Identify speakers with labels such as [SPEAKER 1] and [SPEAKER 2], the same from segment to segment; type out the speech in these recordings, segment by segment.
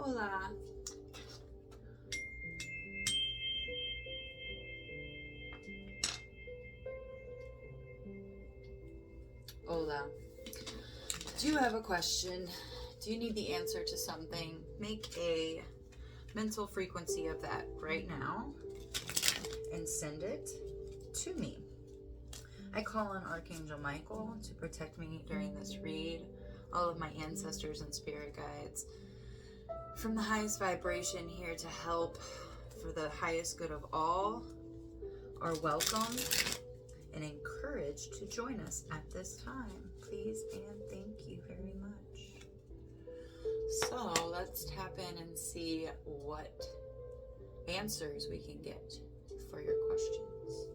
[SPEAKER 1] Hola. Hola. Do you have a question? Do you need the answer to something? Make a mental frequency of that right now and send it to me. I call on Archangel Michael to protect me during this read, all of my ancestors and spirit guides, from the highest vibration here to help for the highest good of all, are welcome and encouraged to join us at this time. Please and thank you very much. So let's tap in and see what answers we can get for your questions.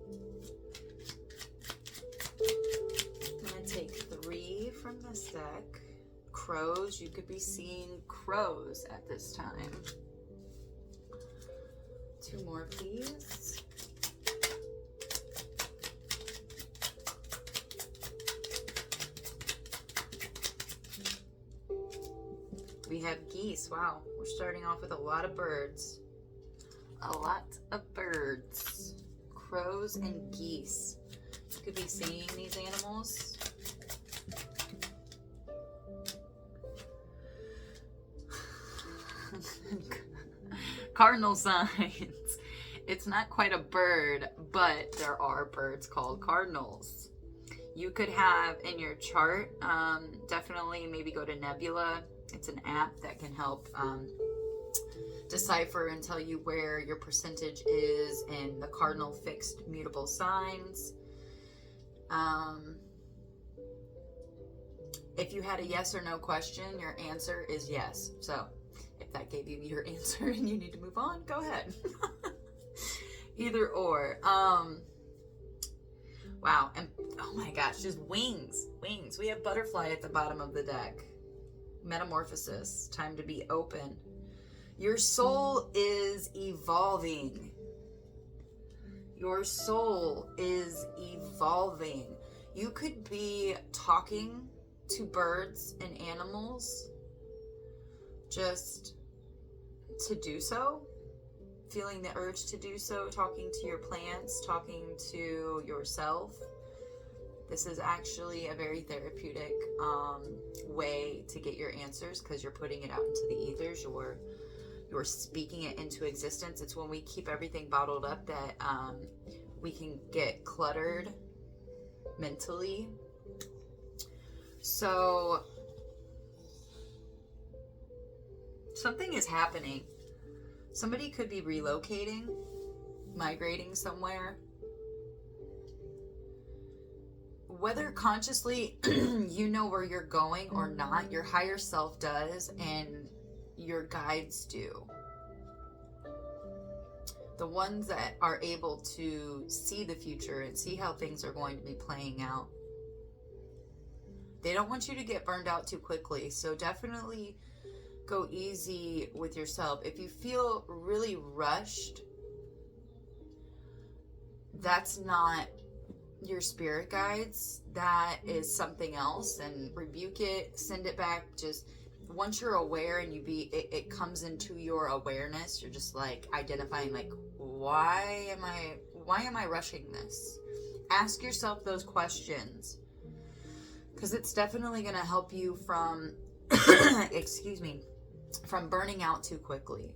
[SPEAKER 1] I'm going to take 3 from this deck. Crows, you could be seeing crows at this time. 2 more, please. We have geese. Wow, we're starting off with a lot of birds. A lot of birds. Crows and geese. You could be seeing these animals. Cardinal signs. It's not quite a bird, but there are birds called cardinals. You could have in your chart, definitely maybe go to Nebula. It's an app that can help decipher and tell you where your percentage is in the cardinal fixed mutable signs. If you had a yes or no question, your answer is yes. So if that gave you your answer and you need to move on, go ahead. Either or. Wow. And oh my gosh, just wings. We have butterfly at the bottom of the deck. Metamorphosis. Time to be open. Your soul is evolving. Your soul is evolving. You could be talking to birds and animals just to do so, feeling the urge to do so, talking to your plants, talking to yourself. This is actually a very therapeutic way to get your answers, because you're putting it out into the ethers. You're speaking it into existence. It's when we keep everything bottled up that we can get cluttered mentally. So something is happening. Somebody could be relocating, migrating somewhere. Whether consciously you know where you're going or not, your higher self does, and your guides do. The ones that are able to see the future and see how things are going to be playing out. They don't want you to get burned out too quickly, so definitely go easy with yourself. If you feel really rushed, that's not your spirit guides. That is something else, and rebuke it, send it back. Just once you're aware and it comes into your awareness, you're just like identifying, like, why am I rushing this? Ask yourself those questions, because it's definitely going to help you from excuse me, from burning out too quickly.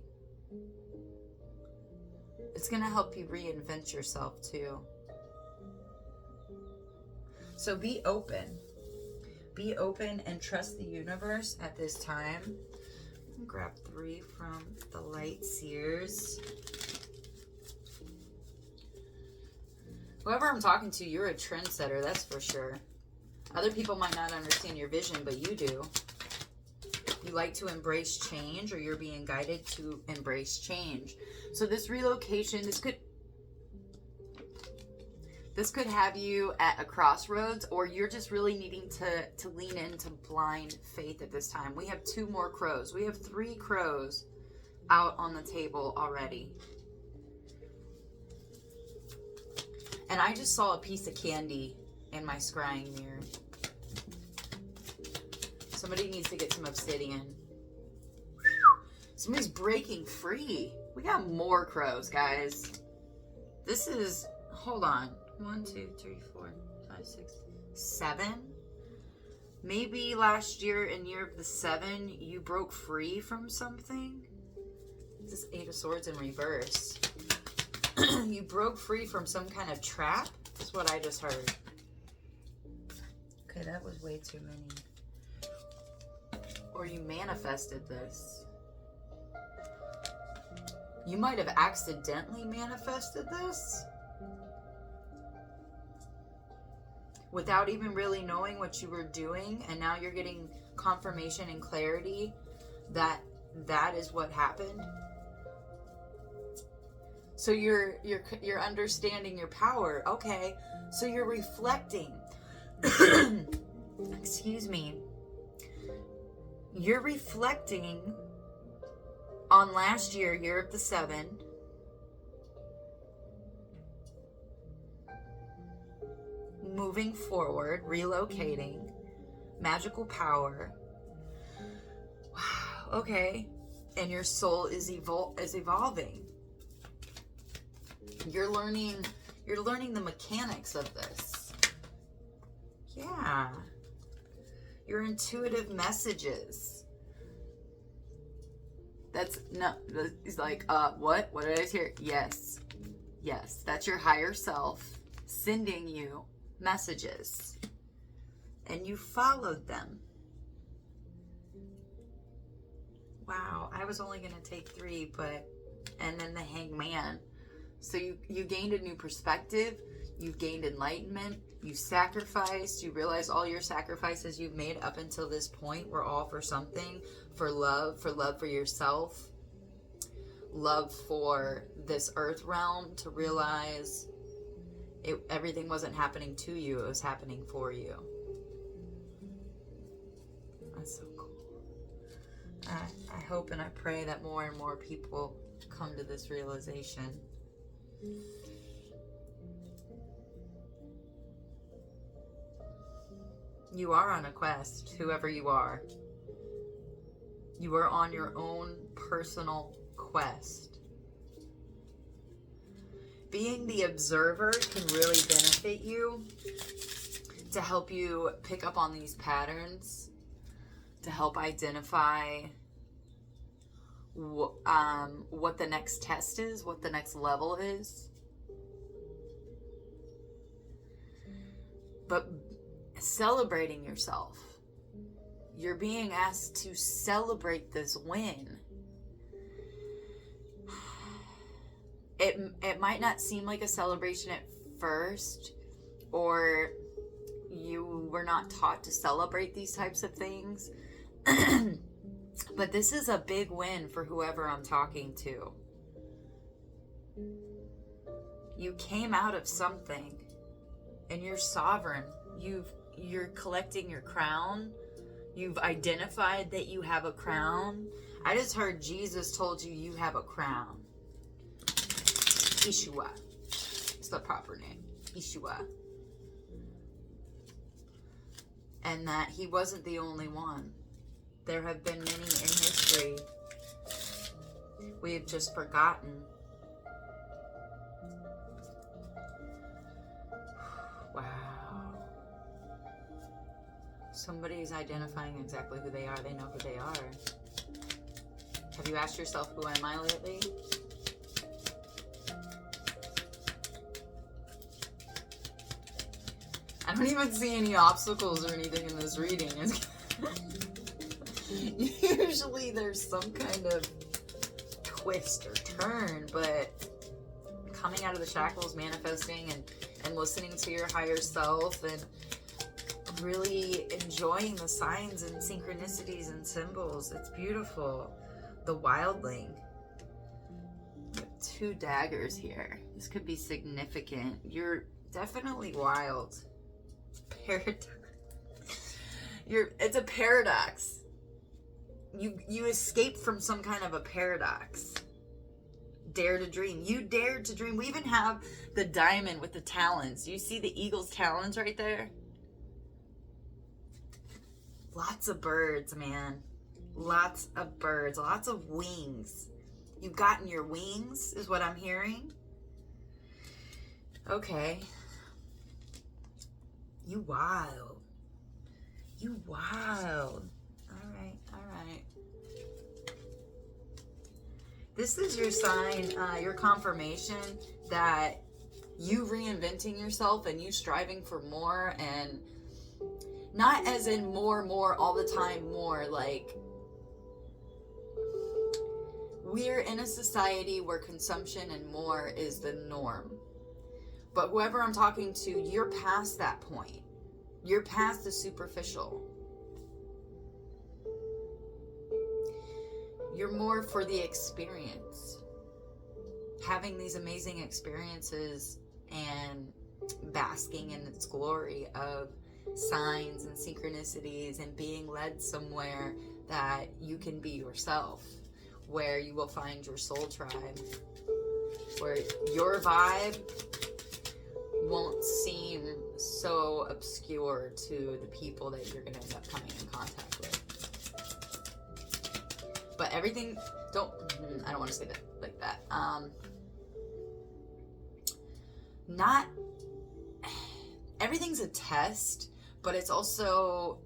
[SPEAKER 1] It's going to help you reinvent yourself too. So be open. Be open and trust the universe at this time. Grab 3 from the Light Seers. Whoever I'm talking to, you're a trendsetter, that's for sure. Other people might not understand your vision, but you do. You like to embrace change, or you're being guided to embrace change. So this relocation, this could have you at a crossroads, or you're just really needing to lean into blind faith at this time. We have 2 more crows. We have 3 crows out on the table already. And I just saw a piece of candy in my scrying mirror. Somebody needs to get some obsidian. Somebody's breaking free. We got more crows, guys. This is, hold on. 1, 2, 3, 4, 5, 6, 7. Maybe last year in year of the 7, you broke free from something. This is 8 of Swords in reverse. You broke free from some kind of trap. That's what I just heard. Okay, that was way too many. Or you manifested this. You might have accidentally manifested this without even really knowing what you were doing, and now you're getting confirmation and clarity that that is what happened. So you're understanding your power. Okay, so you're reflecting. Excuse me. You're reflecting on last year, year of the 7. Moving forward, relocating, magical power. Wow, okay. And your soul is evolving. You're learning the mechanics of this. Yeah. Your intuitive messages. That's no, it's like, what? What did I hear? Yes. Yes. That's your higher self sending you messages. And you followed them. Wow. I was only going to take 3, and then the Hangman. So you gained a new perspective. You've gained enlightenment. You sacrificed. You realize all your sacrifices you've made up until this point were all for something. For love for yourself. Love for this earth realm. To realize everything wasn't happening to you. It was happening for you. That's so cool. I hope and I pray that more and more people come to this realization. You are on a quest, whoever you are. You are on your own personal quest. Being the observer can really benefit you to help you pick up on these patterns, to help identify what the next test is, what the next level is. But celebrating yourself. You're being asked to celebrate this win. It might not seem like a celebration at first, or you were not taught to celebrate these types of things. But this is a big win for whoever I'm talking to. You came out of something, and you're sovereign. You're collecting your crown. You've identified that you have a crown. I just heard Jesus told you you have a crown. Yeshua. It's the proper name. Yeshua. And that he wasn't the only one. There have been many in history. We have just forgotten. Wow. Somebody's identifying exactly who they are. They know who they are. Have you asked yourself, who am I lately? I don't even see any obstacles or anything in this reading. Usually there's some kind of twist or turn, but coming out of the shackles, manifesting and listening to your higher self and really enjoying the signs and synchronicities and symbols. It's beautiful. The wildling. You have 2 daggers here. This could be significant. You're definitely wild. It's a paradox. You escaped from some kind of a paradox. Dare to dream. You dared to dream. We even have the diamond with the talons. You see the eagle's talons right there? Lots of birds, man. Lots of birds, lots of wings. You've gotten your wings, is what I'm hearing. Okay. You wild. You wild. All right, all right. This is your sign, your confirmation that you reinventing yourself and you striving for more, and not as in more all the time, more like we're in a society where consumption and more is the norm. But whoever I'm talking to, you're past that point. You're past the superficial. You're more for the experience. Having these amazing experiences and basking in its glory of signs and synchronicities and being led somewhere that you can be yourself, where you will find your soul tribe, where your vibe won't seem so obscure to the people that you're going to end up coming in contact with. But everything, I don't want to say that like that. Not, everything's a test, but it's also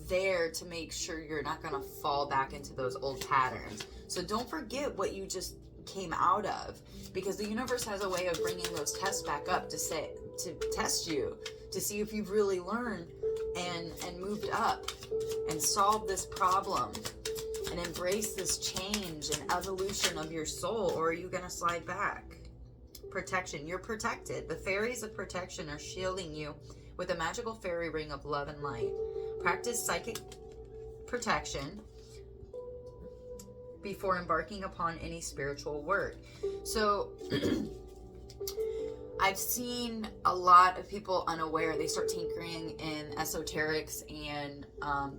[SPEAKER 1] there to make sure you're not going to fall back into those old patterns. So don't forget what you just came out of, because the universe has a way of bringing those tests back up to test you, to see if you've really learned and moved up and solved this problem and embrace this change and evolution of your soul, or are you going to slide back? Protection. You're protected. The fairies of protection are shielding you with a magical fairy ring of love and light. Practice psychic protection before embarking upon any spiritual work. So I've seen a lot of people unaware. They start tinkering in esoterics and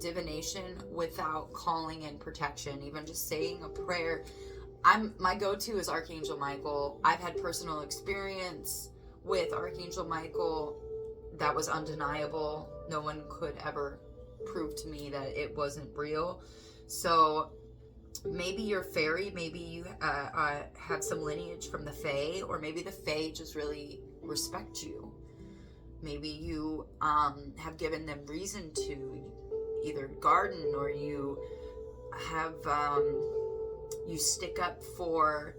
[SPEAKER 1] divination without calling in protection, even just saying a prayer. My go-to is Archangel Michael. I've had personal experience with Archangel Michael that was undeniable. No one could ever prove to me that it wasn't real. So maybe you're fairy, maybe you have some lineage from the Fae, or maybe the Fae just really respect you. Maybe you have given them reason to either garden, or you have you stick up for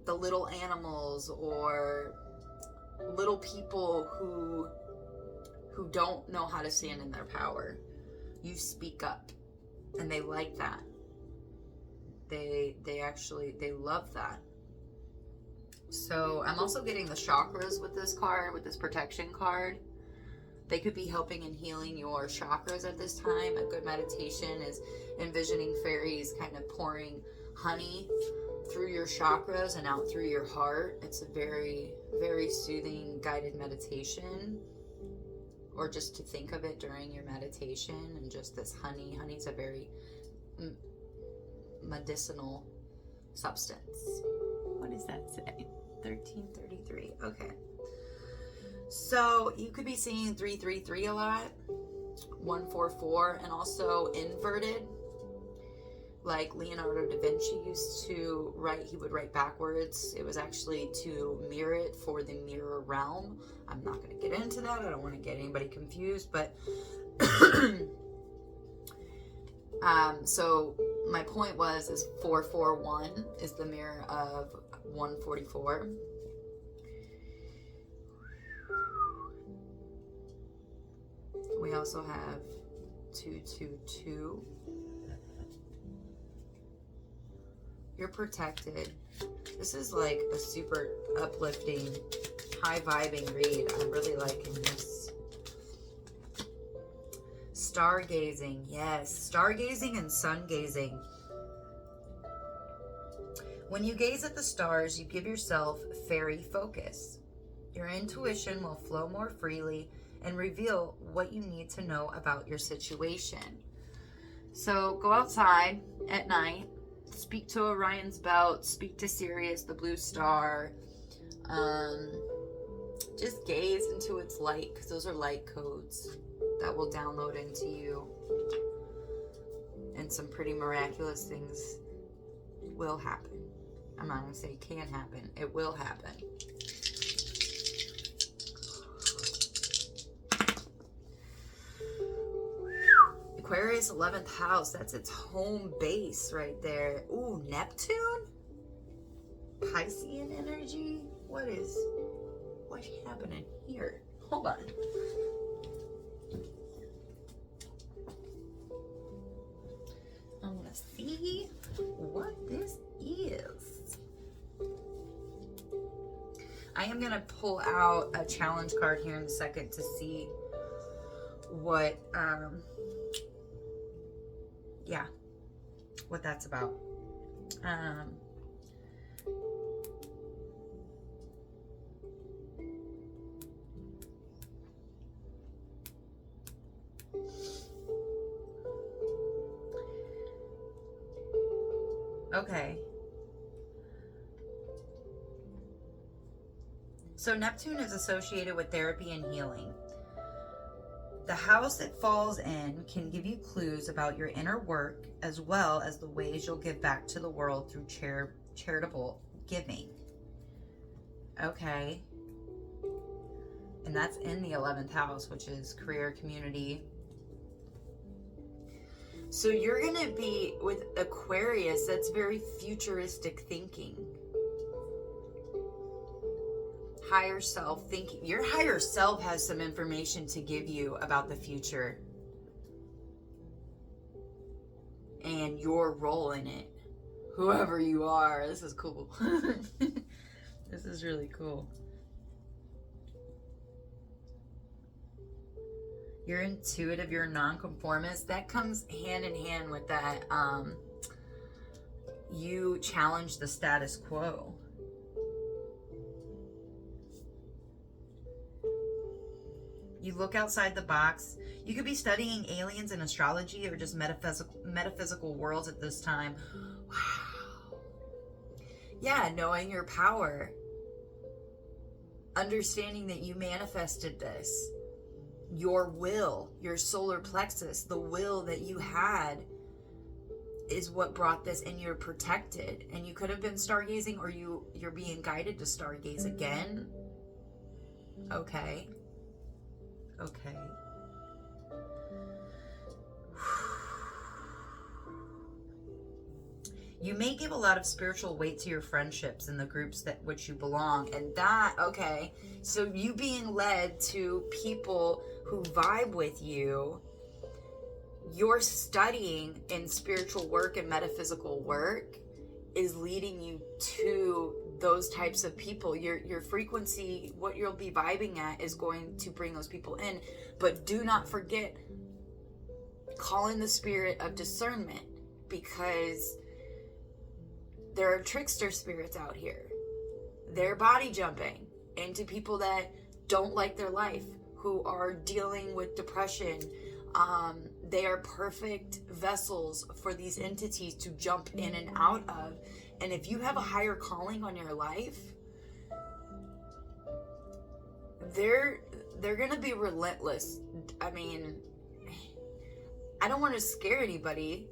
[SPEAKER 1] the little animals or little people who don't know how to stand in their power. You speak up, and they like that. They love that. So I'm also getting the chakras with this card, with this protection card. They could be helping and healing your chakras at this time. A good meditation is envisioning fairies kind of pouring honey through your chakras and out through your heart. It's a very, very soothing guided meditation. Or just to think of it during your meditation, and just this honey. Honey's a very medicinal substance. What does that say? 1333. Okay. So you could be seeing 333 a lot, 144, and also inverted. Like Leonardo da Vinci used to write, he would write backwards. It was actually to mirror it for the mirror realm. I'm not going to get into that. I don't want to get anybody confused, but so my point is 441 is the mirror of 144. We also have 222. You're protected. This is like a super uplifting, high vibing read. I'm really liking this. Stargazing. Yes, stargazing and sun gazing. When you gaze at the stars, you give yourself fairy focus. Your intuition will flow more freely and reveal what you need to know about your situation. So go outside at night, speak to Orion's belt, speak to Sirius, the blue star. Just gaze into its light, because those are light codes that will download into you. and some pretty miraculous things will happen. I'm not going to say it can happen. It will happen. Aquarius 11th house. That's its home base right there. Ooh, Neptune? Piscean energy? What's happening here? Hold on. I want to see what this is. I am going to pull out a challenge card here in a second to see what, what that's about. Okay. So Neptune is associated with therapy and healing. The house it falls in can give you clues about your inner work as well as the ways you'll give back to the world through charitable giving. Okay. And that's in the 11th house, which is career, community. So you're going to be with Aquarius, that's very futuristic thinking. Higher self thinking. Your higher self has some information to give you about the future and your role in it. Whoever you are, this is cool. This is really cool. You're intuitive, you're nonconformist. That comes hand in hand with that. You challenge the status quo. You look outside the box. You could be studying aliens and astrology or just metaphysical worlds at this time. Wow. Yeah, knowing your power. Understanding that you manifested this. Your will, your solar plexus, the will that you had is what brought this, and you're protected. And you could have been stargazing, or you're being guided to stargaze again. Okay. Okay. You may give a lot of spiritual weight to your friendships and the groups that which you belong. And that, okay. So you being led to people who vibe with you, your studying in spiritual work and metaphysical work is leading you to those types of people. Your frequency, what you'll be vibing at, is going to bring those people in. But do not forget, call in the spirit of discernment, because there are trickster spirits out here. They're body jumping into people that don't like their life, who are dealing with depression. They are perfect vessels for these entities to jump in and out of. And if you have a higher calling on your life, they're going to be relentless. I mean, I don't want to scare anybody,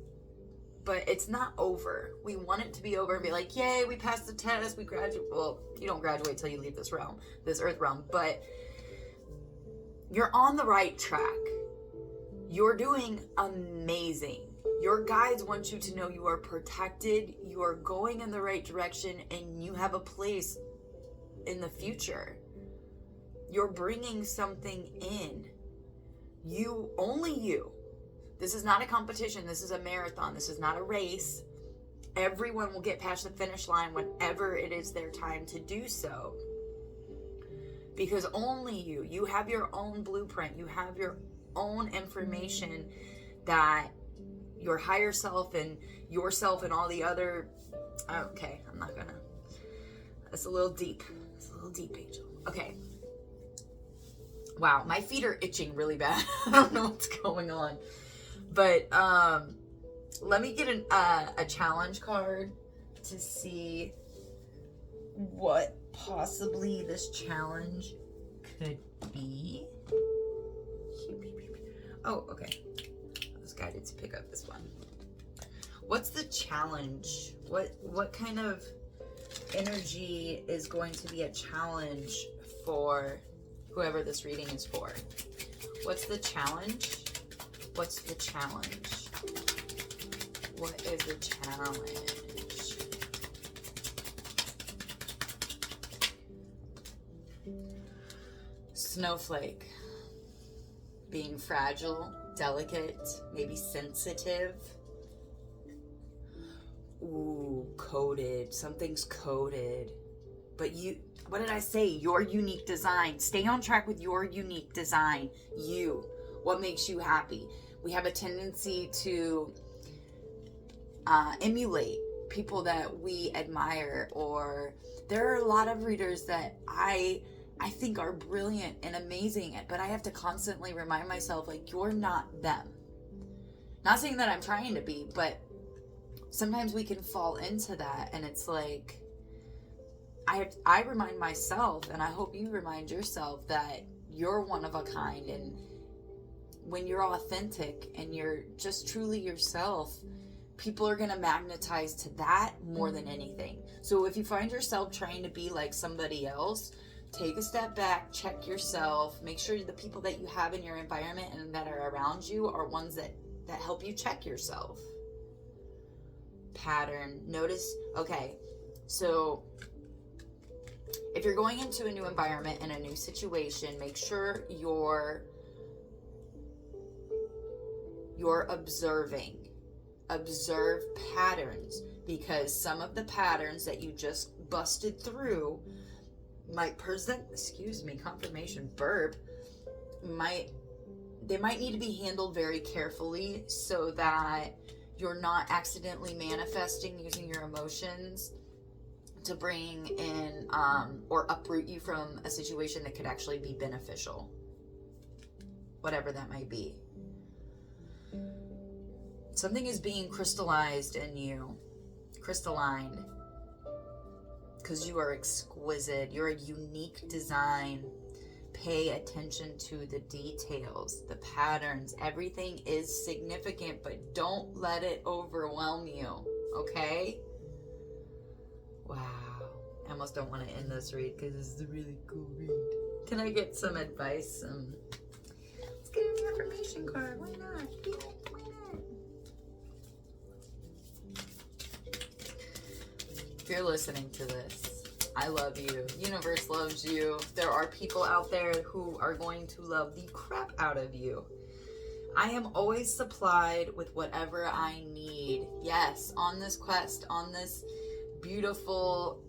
[SPEAKER 1] but it's not over. We want it to be over and be like, yay, we passed the test, we graduate. Well, you don't graduate till you leave this realm, this earth realm, but you're on the right track. You're doing amazing. Your guides want you to know you are protected, you are going in the right direction, and you have a place in the future. You're bringing something in. You, only you. This is not a competition. This is a marathon. This is not a race. Everyone will get past the finish line whenever it is their time to do so. Because only you have your own blueprint. You have your own information that your higher self and yourself and all the other... Okay, I'm not gonna... It's a little deep. It's a little deep, Angel. Okay. Wow, my feet are itching really bad. I don't know what's going on. But let me get a challenge card to see what possibly this challenge could be. Oh, okay. I was guided to pick up this one. What's the challenge? What kind of energy is going to be a challenge for whoever this reading is for? What's the challenge? What's the challenge? What is the challenge? Snowflake. Being fragile, delicate, maybe sensitive. Ooh, coded. Something's coded. But you, what did I say? Your unique design. Stay on track with your unique design. You. What makes you happy? We have a tendency to emulate people that we admire, or there are a lot of readers that I think are brilliant and amazing, but I have to constantly remind myself, like, you're not them. Not saying that I'm trying to be, but sometimes we can fall into that, and it's like, I remind myself, and I hope you remind yourself, that you're one of a kind, and when you're authentic and you're just truly yourself, people are going to magnetize to that more than anything. So if you find yourself trying to be like somebody else, take a step back, check yourself, make sure the people that you have in your environment and that are around you are ones that help you check yourself. Pattern. Notice, okay, so if you're going into a new environment and a new situation, make sure you're observing. Observe patterns, because some of the patterns that you just busted through might present, confirmation verb, they might need to be handled very carefully so that you're not accidentally manifesting using your emotions to bring in or uproot you from a situation that could actually be beneficial, whatever that might be. Something is being crystallized in you, crystalline, because you are exquisite. You're a unique design. Pay attention to the details, the patterns. Everything is significant, but don't let it overwhelm you, okay? Wow. I almost don't want to end this read because this is a really cool read. Can I get some advice? Let's get an affirmation card. Why not? Why not? If you're listening to this, I love you. Universe loves you. There are people out there who are going to love the crap out of you. I am always supplied with whatever I need. Yes, on this quest, on this beautiful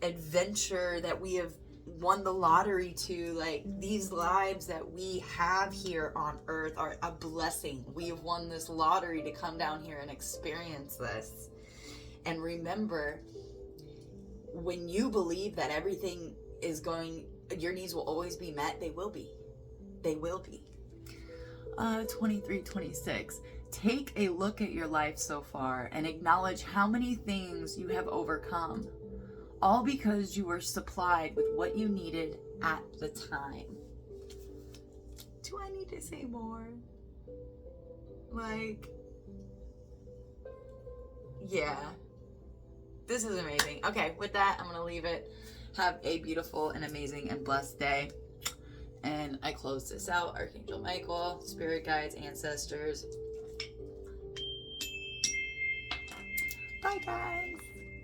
[SPEAKER 1] adventure that we have won the lottery to, like, these lives that we have here on earth are a blessing. We have won this lottery to come down here and experience this. And remember, when you believe that everything is going, your needs will always be met, they will be. They will be. 2326. Take a look at your life so far and acknowledge how many things you have overcome, all because you were supplied with what you needed at the time. Do I need to say more? Like, yeah. This is amazing. Okay, with that, I'm going to leave it. Have a beautiful and amazing and blessed day. And I close this out. Archangel Michael, spirit guides, ancestors. Bye, guys.